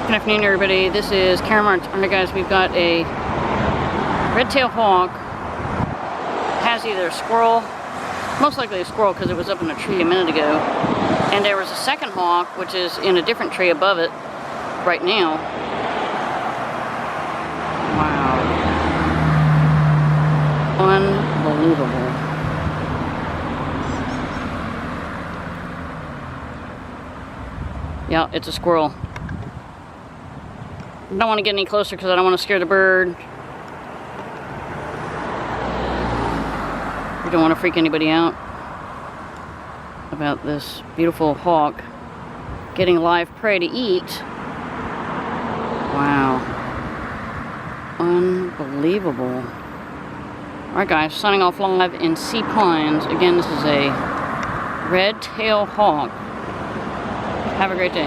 Good afternoon, everybody. This is Karen Martz. Alright guys, we've got a red-tailed hawk. Has either a squirrel, most likely a squirrel because it was up in a tree a minute ago. And there was a second hawk, which is in a different tree above it right now. Wow. Unbelievable. Yeah, it's a squirrel. I don't want to get any closer because I don't want to scare the bird. We don't want to freak anybody out about this beautiful hawk getting live prey to eat. Wow. Unbelievable. Alright guys, signing off live in Sea Pines. Again, this is a red-tailed hawk. Have a great day.